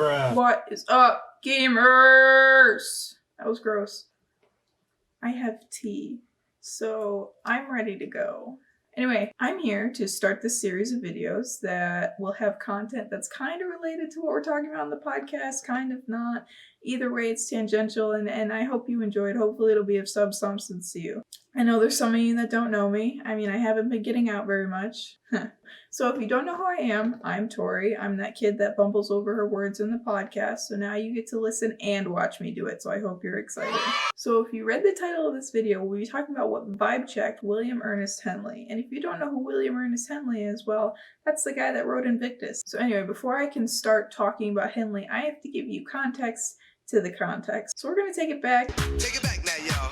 Bruh. What is up, gamers? That was gross. I have tea, so I'm ready to go. Anyway, I'm here to start this series of videos that will have content that's kind of related to what we're talking about on the podcast, kind of not. Either way, it's tangential, and I hope you enjoy it. Hopefully it'll be of some substance to you. I know there's some of you that don't know me. I mean, I haven't been getting out very much. So if you don't know who I am, I'm Tori. I'm that kid that bumbles over her words in the podcast. So now you get to listen and watch me do it. So I hope you're excited. So if you read the title of this video, we'll be talking about what vibe checked William Ernest Henley. And if you don't know who William Ernest Henley is, well, that's the guy that wrote Invictus. So anyway, before I can start talking about Henley, I have to give you context to the context. So we're going to take it back. Take it back now, y'all.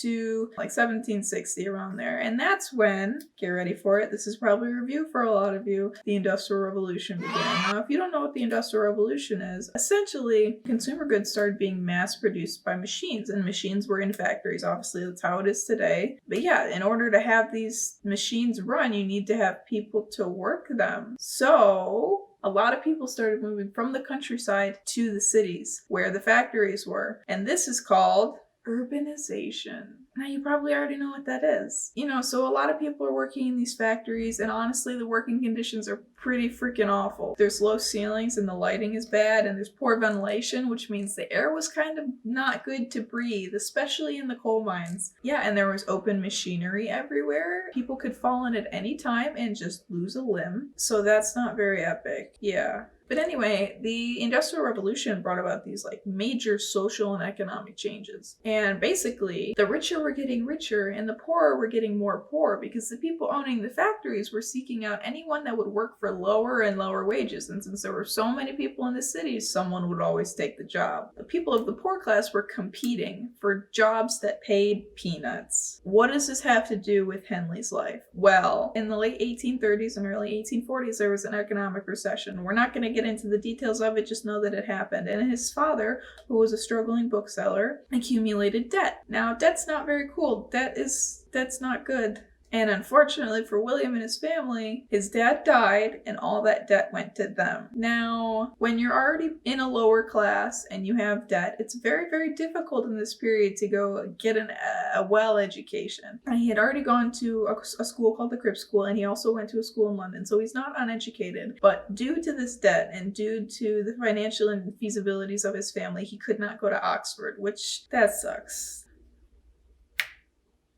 To like 1760, around there. And that's when, get ready for it, this is probably a review for a lot of you, the Industrial Revolution began. Now, if you don't know what the Industrial Revolution is, essentially, consumer goods started being mass produced by machines, and machines were in factories. Obviously, that's how it is today. But yeah, in order to have these machines run, you need to have people to work them. So a lot of people started moving from the countryside to the cities where the factories were. And this is called urbanization. Now you probably already know what that is. So a lot of people are working in these factories, and honestly the working conditions are pretty freaking awful. There's low ceilings and the lighting is bad, and there's poor ventilation, which means the air was kind of not good to breathe, especially in the coal mines. Yeah, and there was open machinery everywhere. People could fall in at any time and just lose a limb. So that's not very epic. Yeah. But anyway, the Industrial Revolution brought about these like major social and economic changes. And basically, the richer were getting richer and the poorer were getting more poor, because the people owning the factories were seeking out anyone that would work for lower and lower wages. And since there were so many people in the cities, someone would always take the job. The people of the poor class were competing for jobs that paid peanuts. What does this have to do with Henley's life? Well, in the late 1830s and early 1840s, there was an economic recession. We're not going to get into the details of it, just know that it happened. And his father, who was a struggling bookseller, accumulated debt. Now, debt's not very cool. Debt's not good. And unfortunately for William and his family, his dad died and all that debt went to them. Now, when you're already in a lower class and you have debt, it's very, very difficult in this period to go get a well education. And he had already gone to a school called the Crib School, and he also went to a school in London, so he's not uneducated. But due to this debt and due to the financial infeasibilities of his family, he could not go to Oxford, which that sucks.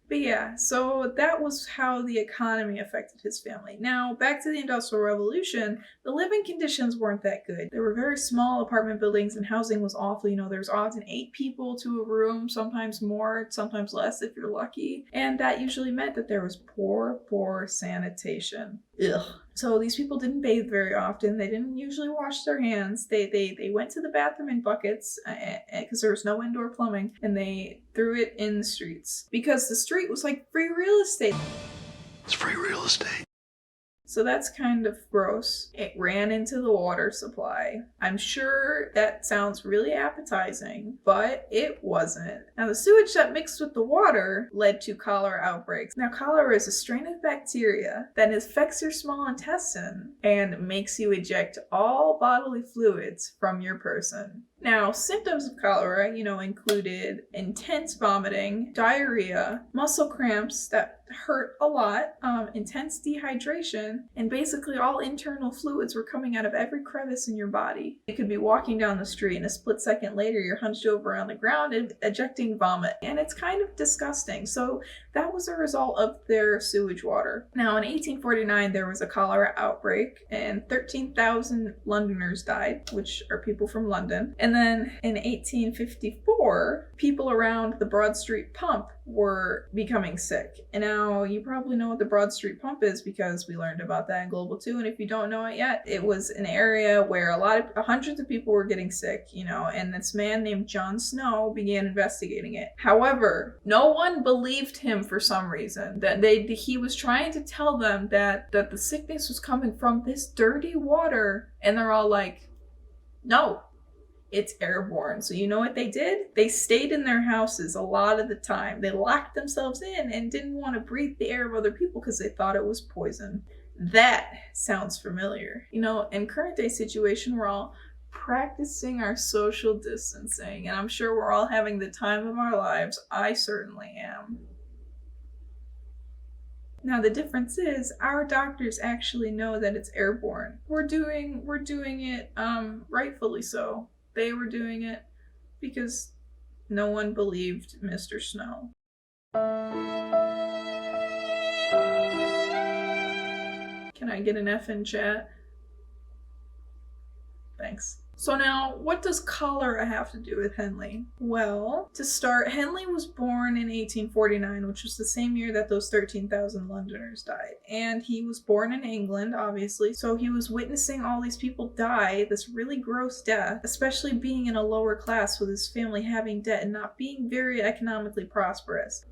But yeah, so that was how the economy affected his family. Now, back to the Industrial Revolution, the living conditions weren't that good. There were very small apartment buildings and housing was awful. There was often 8 people to a room, sometimes more, sometimes less if you're lucky. And that usually meant that there was poor sanitation. Ugh. So these people didn't bathe very often. They didn't usually wash their hands. They went to the bathroom in buckets because there was no indoor plumbing, and they threw it in the streets because the street was like free real estate. It's free real estate. So that's kind of gross. It ran into the water supply. I'm sure that sounds really appetizing, but it wasn't. Now, the sewage that mixed with the water led to cholera outbreaks. Now, cholera is a strain of bacteria that infects your small intestine and makes you eject all bodily fluids from your person. Now, symptoms of cholera, included intense vomiting, diarrhea, muscle cramps that hurt a lot, intense dehydration, and basically all internal fluids were coming out of every crevice in your body. You could be walking down the street and a split second later you're hunched over on the ground and ejecting vomit, and it's kind of disgusting. So that was a result of their sewage water. Now, in 1849 there was a cholera outbreak and 13,000 Londoners died, which are people from London. And then in 1854, people around the Broad Street Pump were becoming sick. And now you probably know what the Broad Street Pump is because we learned about that in Global 2. And if you don't know it yet, it was an area where hundreds of people were getting sick, and this man named John Snow began investigating it. However, no one believed him for some reason. That he was trying to tell them that the sickness was coming from this dirty water, and they're all like, no. It's airborne. So you know what they did? They stayed in their houses a lot of the time. They locked themselves in and didn't want to breathe the air of other people because they thought it was poison. That sounds familiar. In current day situation, we're all practicing our social distancing, and I'm sure we're all having the time of our lives. I certainly am. Now the difference is our doctors actually know that it's airborne. We're doing it rightfully so. They were doing it because no one believed Mr. Snow. Can I get an F in chat? Thanks. So now, what does cholera have to do with Henley? Well, to start, Henley was born in 1849, which was the same year that those 13,000 Londoners died. And he was born in England, obviously, so he was witnessing all these people die, this really gross death, especially being in a lower class with his family having debt and not being very economically prosperous.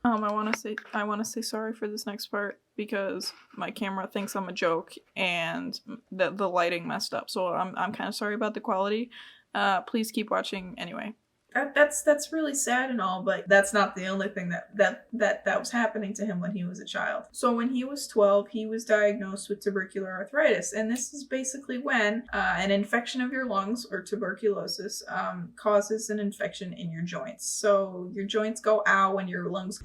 I want to say sorry for this next part because my camera thinks I'm a joke and the lighting messed up. So I'm kind of sorry about the quality. Please keep watching anyway. That's really sad and all, but that's not the only thing that was happening to him when he was a child. So when he was 12, he was diagnosed with tubercular arthritis, and this is basically when an infection of your lungs, or tuberculosis, causes an infection in your joints. So your joints go ow when your lungs.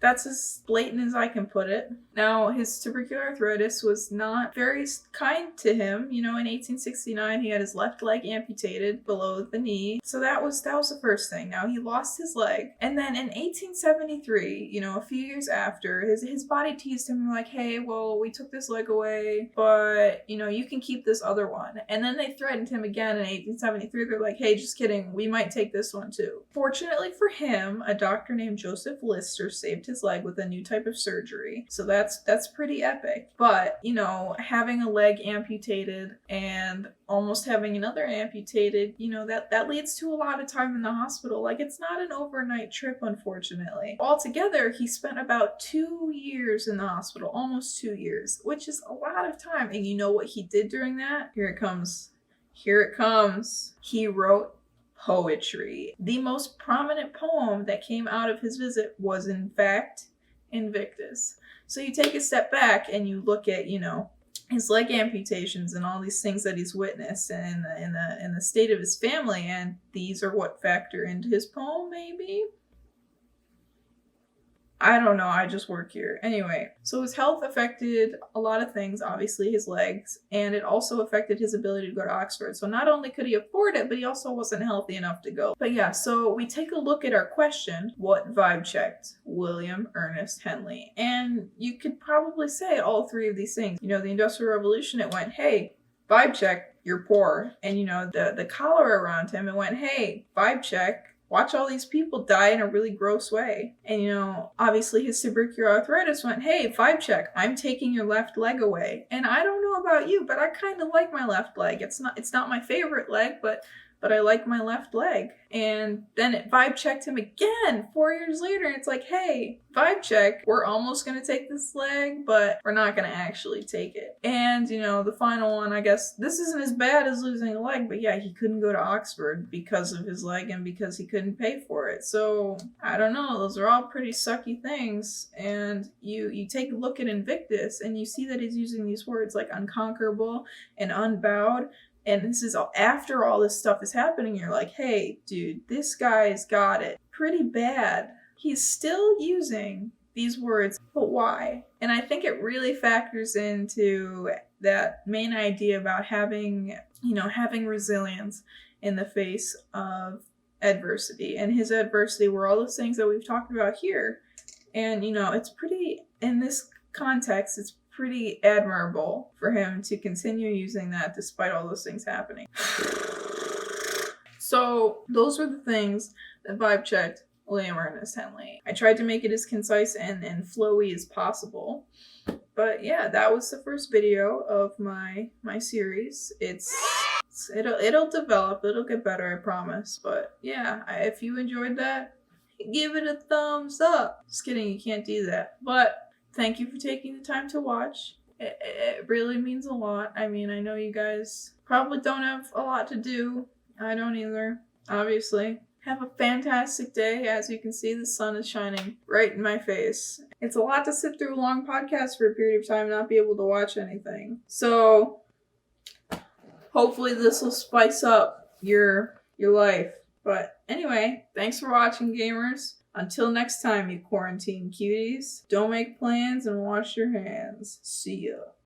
That's as blatant as I can put it. Now, his tubercular arthritis was not very kind to him. You know, in 1869, he had his left leg amputated below the knee. So that was the first thing. Now, he lost his leg. And then in 1873, you know, a few years after, his body teased him like, hey, well, we took this leg away, but, you know, you can keep this other one. And then they threatened him again in 1873. They're like, hey, just kidding. We might take this one too. Fortunately for him, a doctor named Joseph Lister saved his leg with a new type of surgery. So that's pretty epic. But, you know, having a leg amputated and almost having another amputated, you know, that leads to a lot of time in the hospital. Like, it's not an overnight trip, unfortunately. Altogether, he spent about 2 years in the hospital, almost 2 years, which is a lot of time. And you know what he did during that? Here it comes. Here it comes. He wrote poetry. The most prominent poem that came out of his visit was, in fact, Invictus. So you take a step back and you look at, you know, his leg amputations and all these things that he's witnessed and in the state of his family, and these are what factor into his poem, maybe? I don't know, I just work here. Anyway, so his health affected a lot of things, obviously his legs, and it also affected his ability to go to Oxford. So not only could he afford it, but he also wasn't healthy enough to go. But yeah, so we take a look at our question, what vibe checked William Ernest Henley? And you could probably say all three of these things. You know, the Industrial Revolution, it went, hey, vibe check, you're poor. And you know, the cholera around him, it went, hey, vibe check, watch all these people die in a really gross way. And, you know, obviously his tubercular arthritis went, hey, vibe check, I'm taking your left leg away. And I don't know about you, but I kind of like my left leg. It's not my favorite leg, but I like my left leg. And then it vibe checked him again 4 years later. And it's like, hey, vibe check, we're almost going to take this leg, but we're not going to actually take it. And, you know, the final one, I guess, this isn't as bad as losing a leg, but yeah, he couldn't go to Oxford because of his leg and because he couldn't pay for it. So, I don't know, those are all pretty sucky things. And you take a look at Invictus and you see that he's using these words like unconquerable and unbowed. And this is all after all this stuff is happening. You're like, hey, dude, this guy's got it pretty bad. He's still using these words, but why? And I think it really factors into that main idea about having resilience in the face of adversity. And his adversity were all those things that we've talked about here. And, you know, it's pretty, in this context, it's pretty admirable for him to continue using that despite all those things happening. So those were the things that vibe checked William Ernest Henley. I tried to make it as concise and flowy as possible. But yeah, that was the first video of my series. It'll develop, it'll get better, I promise. But yeah, if you enjoyed that, give it a thumbs up. Just kidding, you can't do that. But thank you for taking the time to watch. It really means a lot. I mean, I know you guys probably don't have a lot to do. I don't either, obviously. Have a fantastic day. As you can see, the sun is shining right in my face. It's a lot to sit through a long podcast for a period of time and not be able to watch anything. So hopefully this will spice up your life. But anyway, thanks for watching, gamers. Until next time, you quarantine cuties, don't make plans and wash your hands. See ya.